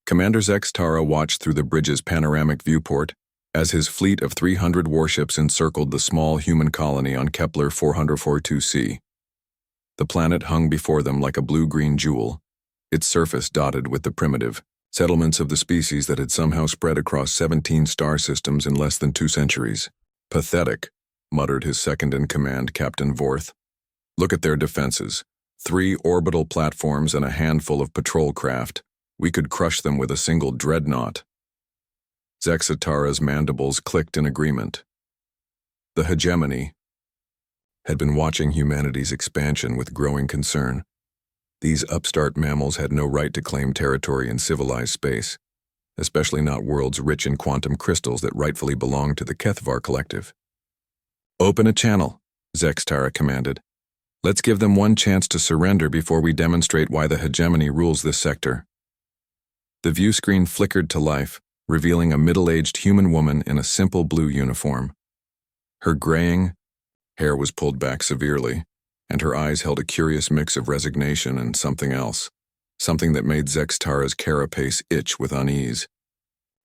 Commander Zex Tara watched through the bridge's panoramic viewport as his fleet of 300 warships encircled the small human colony on Kepler 442c. The planet hung before them like a blue-green jewel, its surface dotted with the primitive settlements of the species that had somehow spread across 17 star systems in less than 2 centuries. "Pathetic," muttered his second-in-command, Captain Vorth. "Look at their defenses. 3 orbital platforms and a handful of patrol craft. We could crush them with a single dreadnought." Zex Tara's mandibles clicked in agreement. The hegemony had been watching humanity's expansion with growing concern. These upstart mammals had no right to claim territory in civilized space, especially not worlds rich in quantum crystals that rightfully belong to the Kethvar Collective. "Open a channel," Zex Tara commanded. "Let's give them one chance to surrender before we demonstrate why the hegemony rules this sector." The view screen flickered to life, revealing a middle-aged human woman in a simple blue uniform. Her graying hair was pulled back severely, and her eyes held a curious mix of resignation and something else, something that made Zex Tara's carapace itch with unease.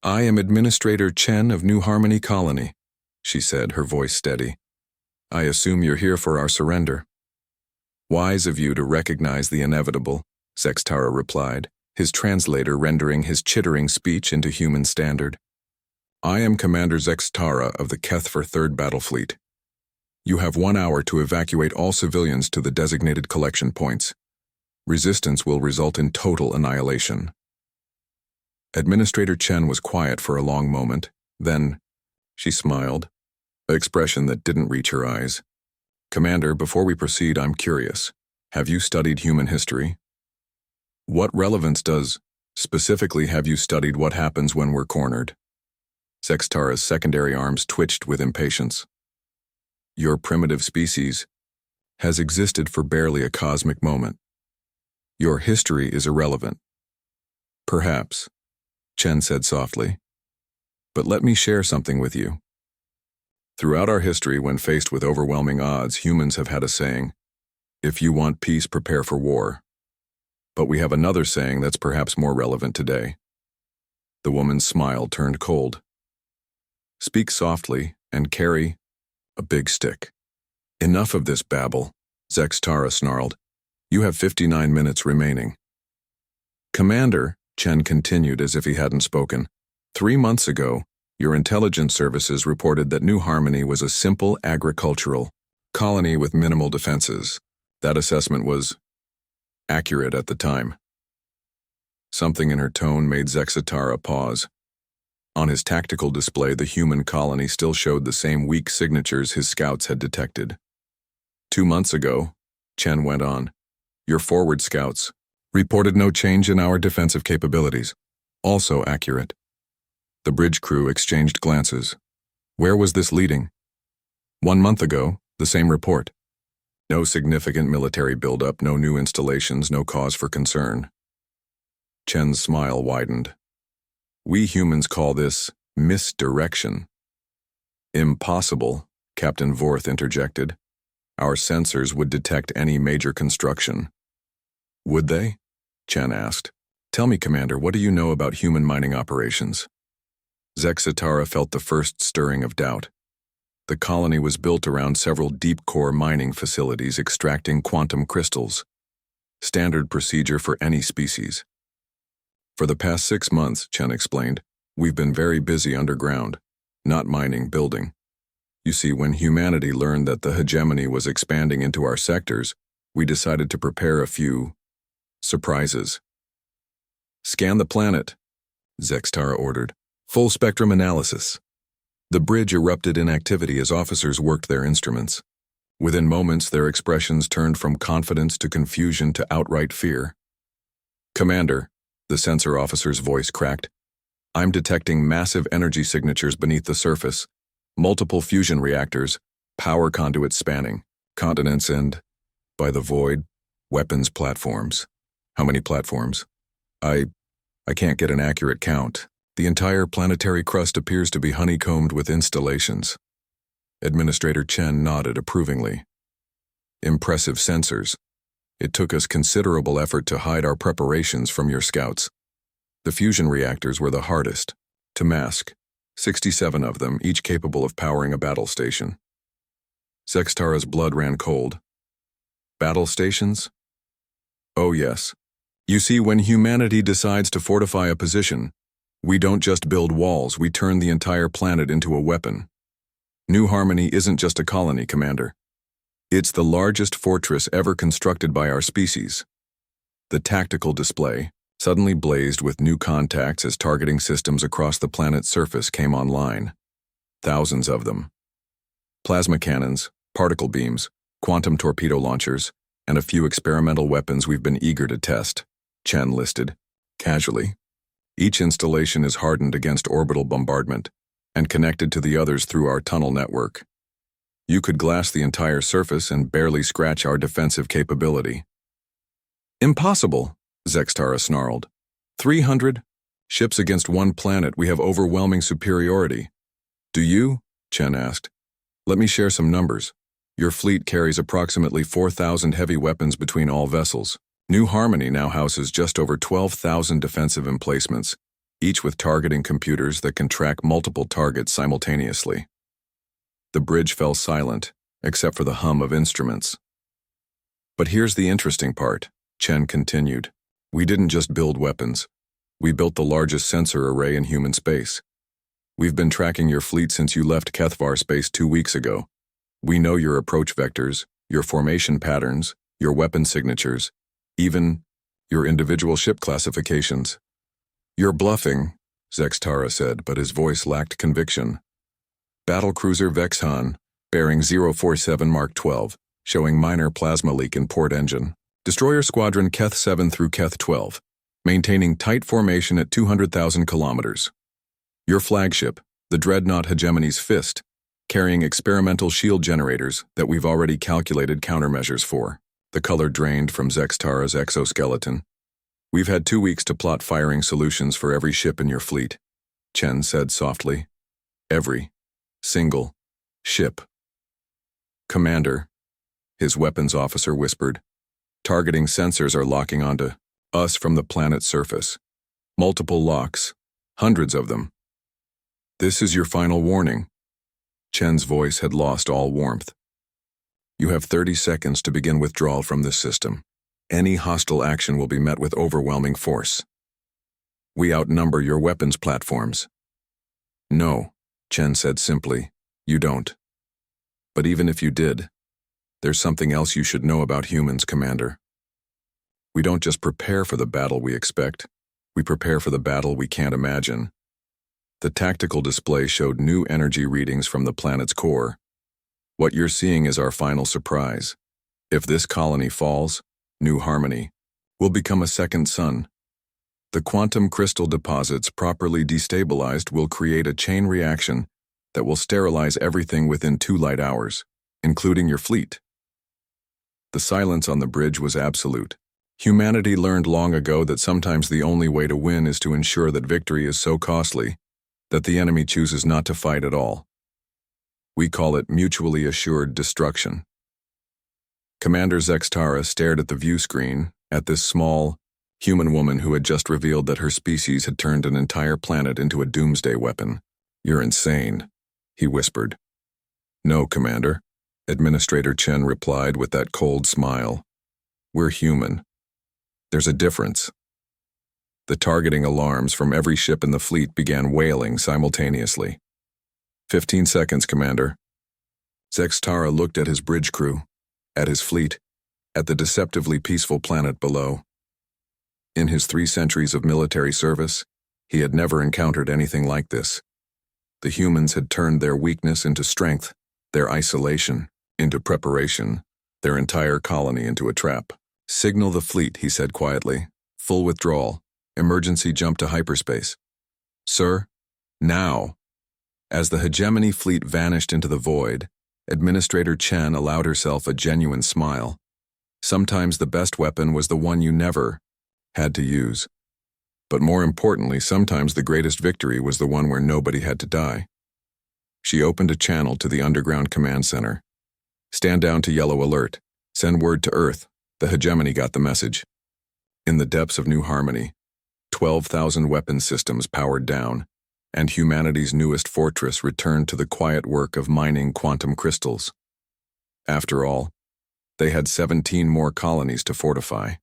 "I am Administrator Chen of New Harmony Colony," she said, her voice steady. "I assume you're here for our surrender." "Wise of you to recognize the inevitable," Zex Tara replied, his translator rendering his chittering speech into human standard. "I am Commander Zex Tara of the Kethvar 3rd Battle Fleet. You have 1 hour to evacuate all civilians to the designated collection points. Resistance will result in total annihilation." Administrator Chen was quiet for a long moment. Then she smiled, an expression that didn't reach her eyes. "Commander, before we proceed, I'm curious. Have you studied human history? What relevance specifically have you studied what happens when we're cornered?" Zex Tara's secondary arms twitched with impatience. "Your primitive species has existed for barely a cosmic moment. Your history is irrelevant." "Perhaps," Chen said softly. "But let me share something with you. Throughout our history, when faced with overwhelming odds, humans have had a saying, 'If you want peace, prepare for war.' But we have another saying that's perhaps more relevant today." The woman's smile turned cold. "Speak softly and carry a big stick." "Enough of this babble," Zex Tara snarled. "You have 59 minutes remaining." "Commander," Chen continued as if he hadn't spoken, "3 months ago, your intelligence services reported that New Harmony was a simple agricultural colony with minimal defenses. That assessment was accurate at the time." Something in her tone made Zex Tara pause. On his tactical display, the human colony still showed the same weak signatures his scouts had detected. "2 months ago," Chen went on, "your forward scouts reported no change in our defensive capabilities. Also accurate." The bridge crew exchanged glances. Where was this leading? 1 month ago, the same report. No significant military buildup, no new installations, no cause for concern. Chen's smile widened. "We humans call this misdirection." "Impossible," Captain Vorth interjected. "Our sensors would detect any major construction." "Would they?" Chen asked. "Tell me, Commander, what do you know about human mining operations?" Zex Tara felt the first stirring of doubt. The colony was built around several deep-core mining facilities extracting quantum crystals. Standard procedure for any species. "For the past 6 months," Chen explained, "we've been very busy underground, not mining, building. You see, when humanity learned that the hegemony was expanding into our sectors, we decided to prepare a few surprises." "Scan the planet," Zex Tara ordered. "Full spectrum analysis." The bridge erupted in activity as officers worked their instruments. Within moments, their expressions turned from confidence to confusion to outright fear. "Commander," the sensor officer's voice cracked, "I'm detecting massive energy signatures beneath the surface, multiple fusion reactors, power conduits spanning continents and, by the void, weapons platforms." "How many platforms?" I can't get an accurate count. The entire planetary crust appears to be honeycombed with installations." Administrator Chen nodded approvingly. "Impressive sensors. It took us considerable effort to hide our preparations from your scouts. The fusion reactors were the hardest to mask, 67 of them, each capable of powering a battle station. Zextara's blood ran cold. Battle stations? Oh yes. You see, when humanity decides to fortify a position, we don't just build walls, we turn the entire planet into a weapon. New Harmony isn't just a colony, Commander. It's the largest fortress ever constructed by our species. The tactical display suddenly blazed with new contacts as targeting systems across the planet's surface came online. Thousands of them. Plasma cannons, particle beams, quantum torpedo launchers, and a few experimental weapons we've been eager to test, Chen listed, casually. Each installation is hardened against orbital bombardment and connected to the others through our tunnel network. You could glass the entire surface and barely scratch our defensive capability. Impossible, Zextara snarled. 300 ships against one planet, we have overwhelming superiority. Do you? Chen asked. Let me share some numbers. Your fleet carries approximately 4,000 heavy weapons between all vessels. New Harmony now houses just over 12,000 defensive emplacements, each with targeting computers that can track multiple targets simultaneously. The bridge fell silent, except for the hum of instruments. But here's the interesting part, Chen continued. We didn't just build weapons. We built the largest sensor array in human space. We've been tracking your fleet since you left Kethvar space 2 weeks ago. We know your approach vectors, your formation patterns, your weapon signatures, even your individual ship classifications. You're bluffing, Zextara said, but his voice lacked conviction. Battlecruiser Vexhan, bearing 047 Mark 12, showing minor plasma leak in port engine. Destroyer Squadron Keth 7 through Keth 12, maintaining tight formation at 200,000 kilometers. Your flagship, the Dreadnought Hegemony's Fist, carrying experimental shield generators that we've already calculated countermeasures for. The color drained from Zextara's exoskeleton. We've had 2 weeks to plot firing solutions for every ship in your fleet, Chen said softly. Every single ship. Commander, his weapons officer whispered. Targeting sensors are locking onto us from the planet's surface. Multiple locks, hundreds of them. This is your final warning. Chen's voice had lost all warmth. You have 30 seconds to begin withdrawal from this system. Any hostile action will be met with overwhelming force. We outnumber your weapons platforms. No, Chen said simply, you don't. But even if you did, there's something else you should know about humans, Commander. We don't just prepare for the battle we expect, we prepare for the battle we can't imagine. The tactical display showed new energy readings from the planet's core. What you're seeing is our final surprise. If this colony falls, New Harmony will become a second sun. The quantum crystal deposits properly destabilized will create a chain reaction that will sterilize everything within 2 light hours, including your fleet. The silence on the bridge was absolute. Humanity learned long ago that sometimes the only way to win is to ensure that victory is so costly that the enemy chooses not to fight at all. We call it mutually assured destruction. Commander Zextara stared at the view screen, at this small, human woman who had just revealed that her species had turned an entire planet into a doomsday weapon. You're insane, he whispered. No, Commander, Administrator Chen replied with that cold smile. We're human. There's a difference. The targeting alarms from every ship in the fleet began wailing simultaneously. 15 seconds, Commander. Zextara looked at his bridge crew, at his fleet, at the deceptively peaceful planet below. In his 3 centuries of military service, he had never encountered anything like this. The humans had turned their weakness into strength, their isolation into preparation, their entire colony into a trap. Signal the fleet, he said quietly. Full withdrawal. Emergency jump to hyperspace. Sir, now. As the hegemony fleet vanished into the void, Administrator Chen allowed herself a genuine smile. Sometimes the best weapon was the one you never had to use. But more importantly, sometimes the greatest victory was the one where nobody had to die. She opened a channel to the underground command center. Stand down to yellow alert. Send word to Earth. The hegemony got the message. In the depths of New Harmony, 12,000 weapon systems powered down, and humanity's newest fortress returned to the quiet work of mining quantum crystals. After all, they had 17 more colonies to fortify.